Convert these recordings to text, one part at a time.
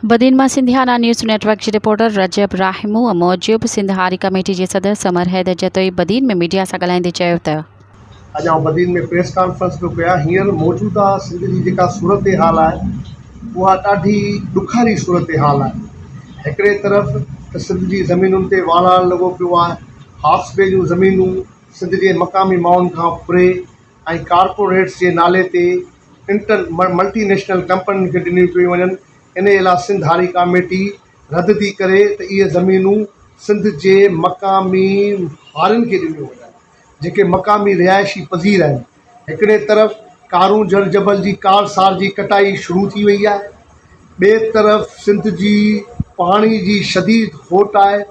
बदीन मां सिंधियाना news network जी reporter रजब राहिमू मौजूब सिंधारी committee जे सदर summer Haidar Jatoi Badin में मीडिया सां ॻाल्हाईंदे चयो त अॼु बदीन में प्रेस कॉन्फ्रेंस पियो कयां। हींअर मौजूदा सिंध जी जेका सूरत हाल आहे उहा ॾाढी ॾुखारी सूरत हाल आहे। हिकिड़े तरफ़ त सिंध जी ज़मीनुनि ते वालाल लॻो पियो आहे। हाउस बे जूं ज़मीनूं सिंध जे मक़ामी माण्हुनि खां पुरे ऐं कारपोरेट्स जे नाले ते मल्टीनेशनल कंपनियुनि खे ॾिनियूं पियूं वञनि। इन जे लाइ सिंधारी कमेटी रद्द थी करे त इहे ज़मीनूं सिंध जे मक़ामी हारियुनि खे ॾिनियूं वञनि जेके मक़ामी रिहाइशी पज़ीर आहिनि। हिकिड़े तरफ़ कारूं जल जबल जी कार सार जी कटाई शुरू थी वई आहे। ॿिए तरफ़ सिंध जी पाणी जी शदीद खोट आहे।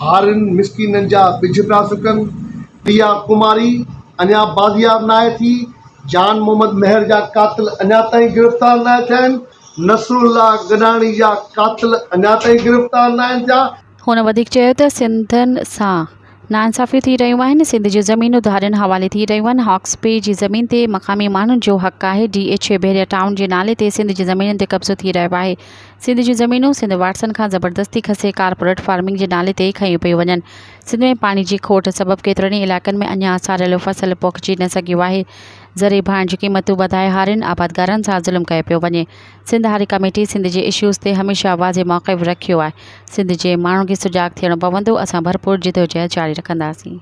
हारियुनि मिसकिननि जा ॿिज पिया सुकनि। प्रिया कुमारी अञा बाज़ियाब न आहे थी। जान मोहम्मद मेहर जा कातिल अञा ताईं गिरफ़्तार न थिया आहिनि। नसरुल्ला गडाणी जा कातिल अञा ताईं गिरफ़्तार न आहिनि थिया। हुन वधीक चयो त सिंधनि सां नाइंसाफ़ियूं थी रहियूं आहिनि। सिंध जूं ज़मीनूं धारियुनि हवाले थी रहियूं आहिनि। हॉक्स बे जी ज़मीन ते मक़ामी माण्हुनि जो हक़ आहे। DH बेरिया टाउन जे नाले ते सिंध जी ज़मीनुनि ते कब्ज़ो थी रहियो आहे। सिंध जूं ज़मीनूं सिंध वाटसन खां ज़बरदस्ती खसे कारपोरेट फार्मिंग जे नाले ते खयूं पियूं वञनि। सिंध में पाणी जी खोट सबबि केतिरनि ई इलाइक़नि में अञा सारियल फसल पोखिजी न सघियो आहे। ज़रे भाण जी क़ीमतूं वधाए हारियुनि आबादगारनि सां ज़ुल्म कयो पियो वञे। सिंधारी कमेटी सिंध जे इश्यूज़ ते हमेशह वाज़े मौक़िफ़ रखियो आहे। सिंध जे माण्हुनि खे सुजाॻ थियणो पवंदो। असां भरपूर जिदोजहद जारी रखंदासीं।